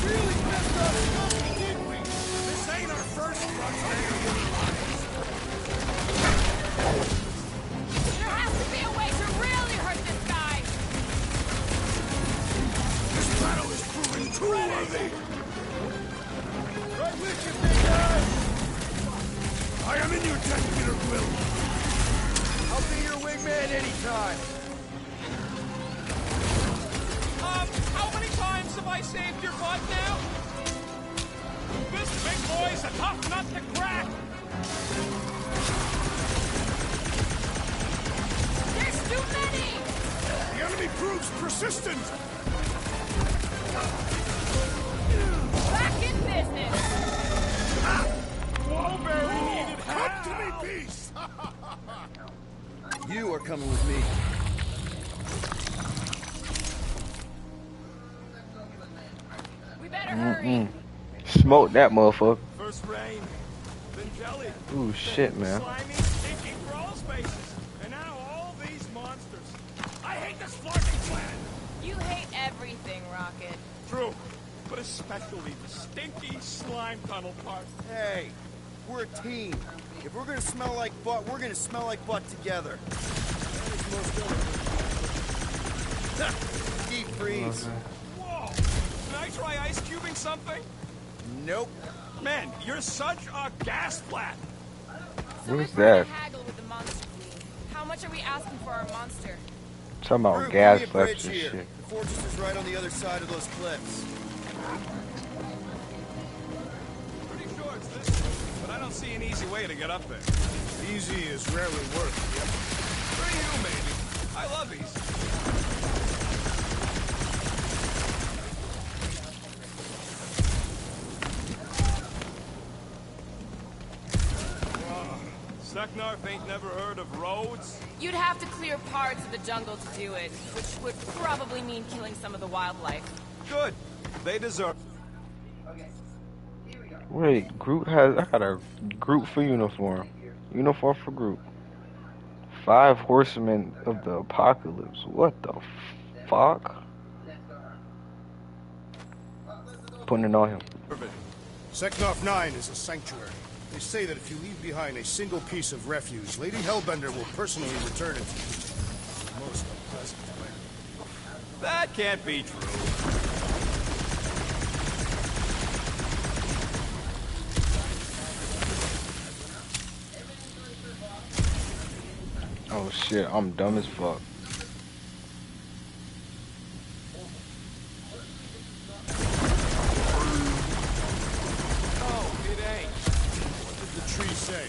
Really messed up something, didn't we? This ain't our first front. There has to be a way to really hurt this guy. This battle is proving too worthy! Right with you, big guy! I am in your debt, Peter Quill! I'll be your wingman anytime. How many times have I saved your butt now? This big boy's a tough nut to crack! proves persistent! Back in business! Wallberry needed help! Come to me, Beast! You are coming with me. We better hurry. Smoke that motherfucker. First rain, then jelly. Ooh, shit, man. Slimy, stinky crawl spaces. And now all these monsters. I hate this flarking planet! You hate everything, Rocket. True, but especially the stinky slime tunnel part. Hey, we're a team. If we're gonna smell like butt, we're gonna smell like butt together. Deep freeze. Whoa! Can I try ice cubing something? Nope. Man, you're such a gas flat. What is We're trying that? to haggle with the monster queen. How much are we asking for our monster? Talking about Group, gas give me a flaps bridge and here. shit. The fortress is right on the other side of those cliffs. Pretty sure it's this way, but I don't see an easy way to get up there. Easy is rarely work, yep. For you, maybe. I love easy. Seknarf ain't never heard of roads? You'd have to clear parts of the jungle to do it, which would probably mean killing some of the wildlife. Good. They deserve. Wait, Groot has. I got a Groot for uniform. Uniform for Groot. 5 horsemen of the apocalypse. What the fuck? Putting it on him. Seknarf 9 is a sanctuary. They say that if you leave behind a single piece of refuse, Lady Hellbender will personally return it to you. Most unpleasant way. That can't be true. Oh shit, I'm dumb as fuck. Oh, it ain't. What did the tree say?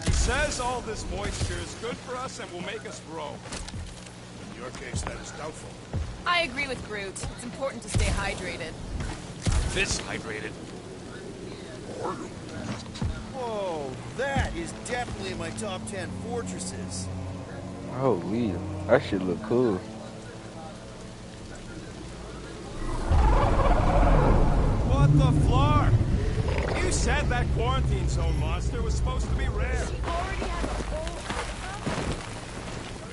He says all this moisture is good for us and will make us grow. In your case, that is doubtful. I agree with Groot. It's important to stay hydrated. This hydrated. Whoa, that is definitely in my top 10 fortresses. Holy, that shit look cool. What the floor? You said that quarantine zone monster was supposed to be rare. She already has a whole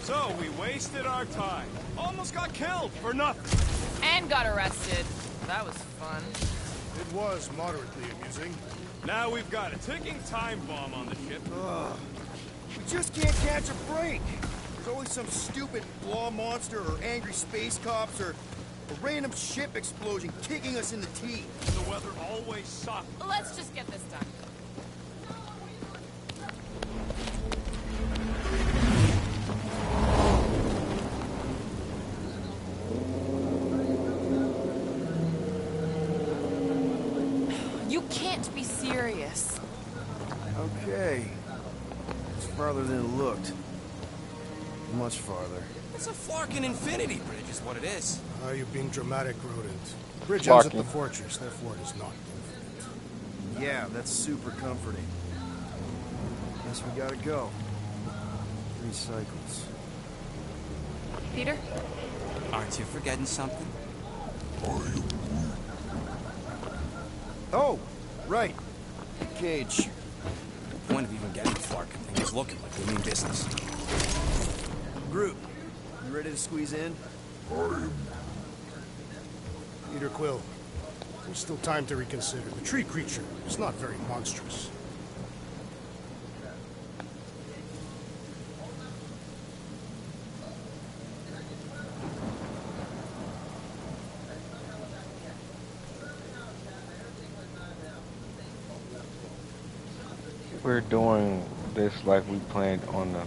So we wasted our time. Almost got killed for nothing. and got arrested. That was fun. It was moderately amusing. Now we've got a ticking time bomb on the ship. Ugh. We just can't catch a break. There's always some stupid blah monster or angry space cops or a random ship explosion kicking us in the teeth. The weather always sucks. Let's just get this done. You can't be serious. Okay. It's farther than it looked. Much farther. It's a flarkin' infinity bridge is what it is. Are you being dramatic, rodent? The bridge ends at the Barking. fortress, therefore it is not infinite. Yeah, that's super comforting. Guess we gotta go. 3 cycles. Peter? Aren't you forgetting something? Oh, right. Cage. The point of even getting the flarkin' thing is looking like we mean business. Groot, you ready to squeeze in? Peter Quill, there's still time to reconsider. The tree creature is not very monstrous. We're doing this like we planned on the.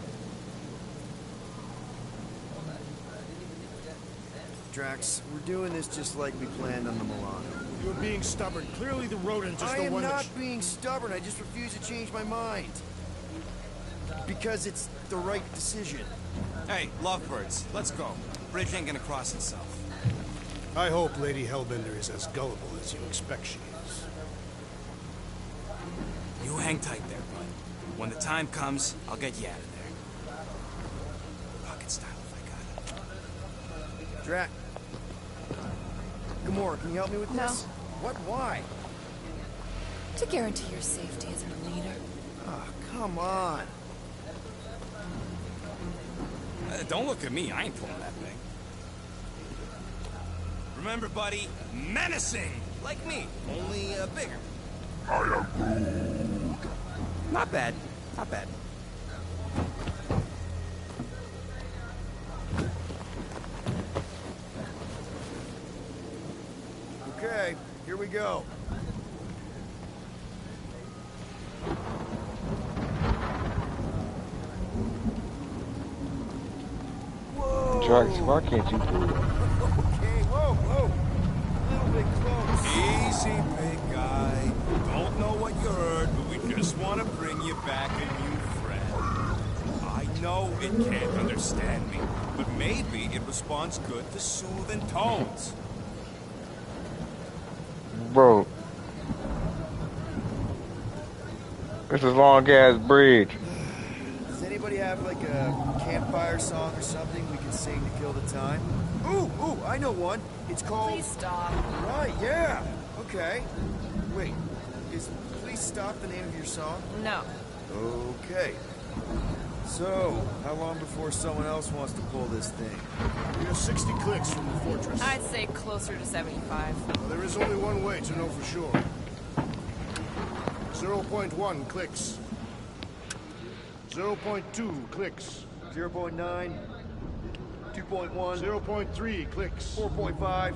Drax, we're doing this just like we planned on the Milano. You're being stubborn. Clearly the rodent is I the am one not that... being stubborn. I just refuse to change my mind. Because it's the right decision. Hey, lovebirds, let's go. Bridge ain't gonna cross itself. I hope Lady Hellbender is as gullible as you expect she is. You hang tight there, bud. When the time comes, I'll get you out of there. Rocket style if I got it. Drac. Gamora, can you help me with No. this? What? Why? To guarantee your safety as our leader. Oh, come on. Don't look at me, I ain't pulling that thing. Remember, buddy, menacing! Like me, only bigger. I am Groot. Not bad, not bad. Okay, here we go. Whoa! Drax, why can't you do it? Okay, whoa. A little bit close. Easy, big guy. Don't know what you heard, but we just want to bring you back a new friend. I know it can't understand me, but maybe it responds good to soothing tones. Bro. This is long ass bridge. Does anybody have like a campfire song or something we can sing to kill the time? Ooh, I know one. It's called... Please stop. Right, yeah. Okay. Wait, is Please Stop the name of your song? No. Okay. So, how long before someone else wants to pull this thing? We are 60 clicks from the fortress. I'd say closer to 75. Well, there is only one way to know for sure. 0.1 clicks. 0.2 clicks. 0.9, 2.1, 0.3 clicks. 4.5.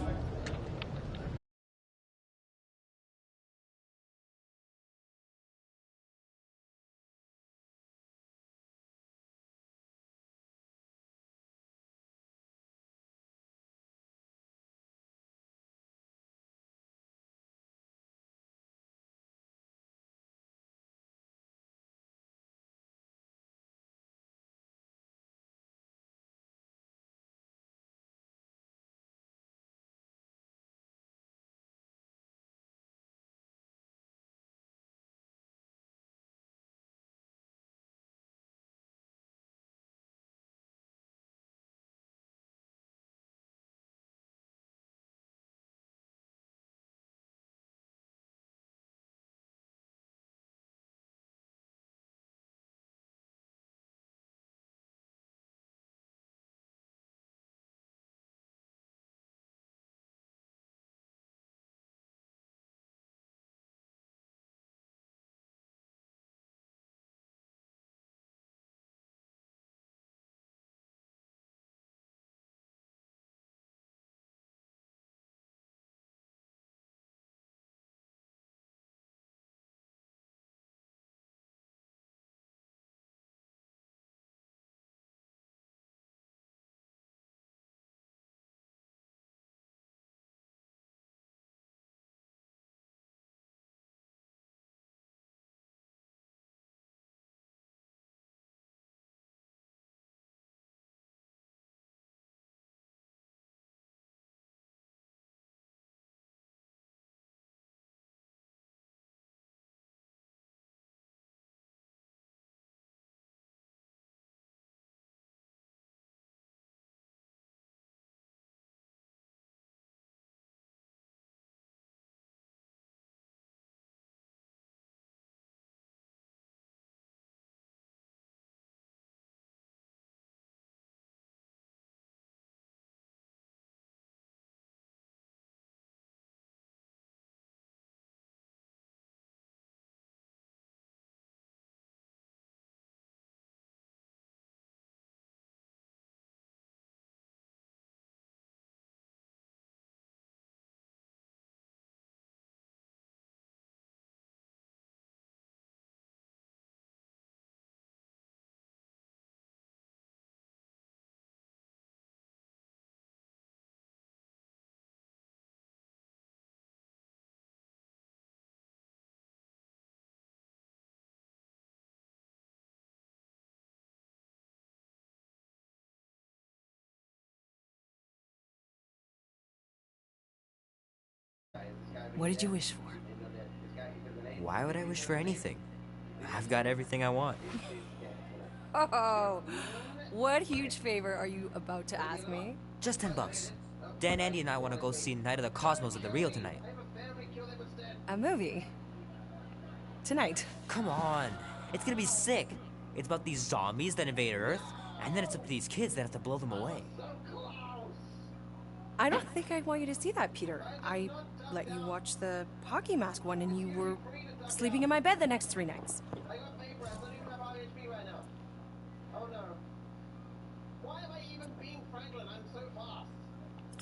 What did you wish for? Why would I wish for anything? I've got everything I want. Oh, what huge favor are you about to ask me? Just $10. Dan, Andy, and I want to go see Night of the Cosmos at the Rio tonight. A movie? Tonight? Come on. It's gonna be sick. It's about these zombies that invade Earth, and then it's up to these kids that have to blow them away. I don't think I want you to see that, Peter. I let you watch the hockey mask one and you were sleeping in my bed the next 3 nights.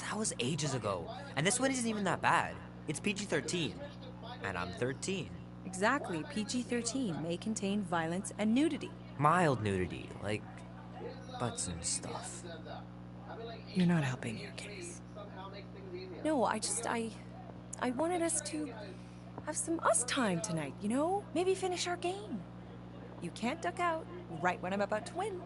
That was ages ago. And this one isn't even that bad. It's PG-13. And I'm 13. Exactly. PG-13 may contain violence and nudity. Mild nudity, like butts and stuff. You're not helping your case. No, I wanted us to have some us time tonight, you know? Maybe finish our game. You can't duck out right when I'm about to win.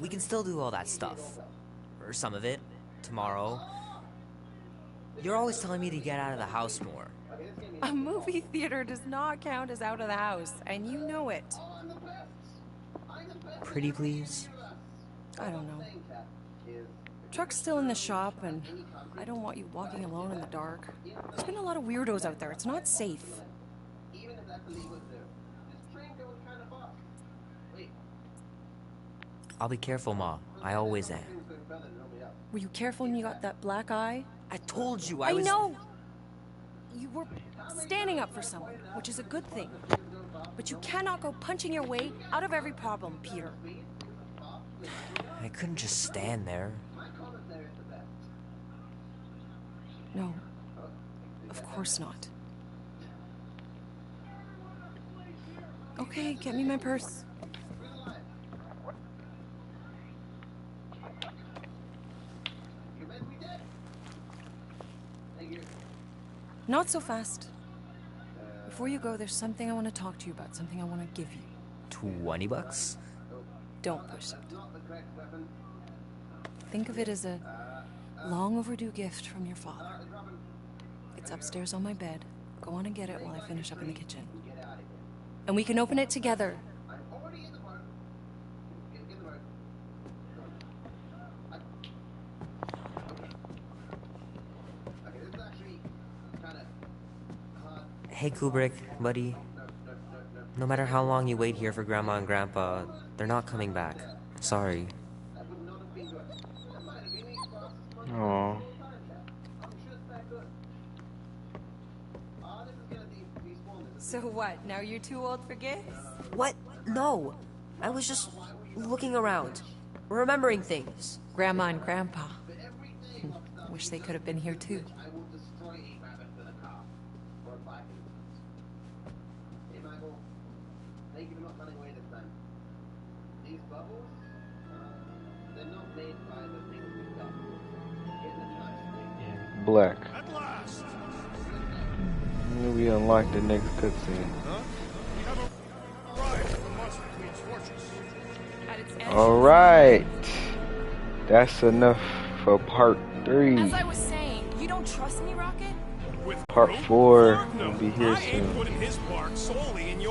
We can still do all that stuff. Or some of it. Tomorrow. You're always telling me to get out of the house more. A movie theater does not count as out of the house, and you know it. Pretty please? I don't know. Truck's still in the shop, and I don't want you walking alone in the dark. There's been a lot of weirdos out there. It's not safe. I'll be careful, Ma. I always am. Were you careful when you got that black eye? I told you I was... know! You were standing up for someone, which is a good thing. But you cannot go punching your way out of every problem, Peter. I couldn't just stand there. No. Of course not. Okay, get me my purse. Not so fast. Before you go, there's something I want to talk to you about, something I want to give you. $20? Don't push it. Think of it as a long overdue gift from your father. It's upstairs on my bed. Go on and get it while I finish up in the kitchen. And we can open it together. Hey, Kubrick, buddy. No matter how long you wait here for Grandma and Grandpa, they're not coming back. Sorry. Aww. So what, now you're too old for gifts? What? No. I was just looking around. Remembering things. Grandma and Grandpa. Wish they could have been here too. Black. We unlocked the next cutscene. Alright. That's enough for part 3. As I was saying, you don't trust me, Rocket? Part 4 will be here soon.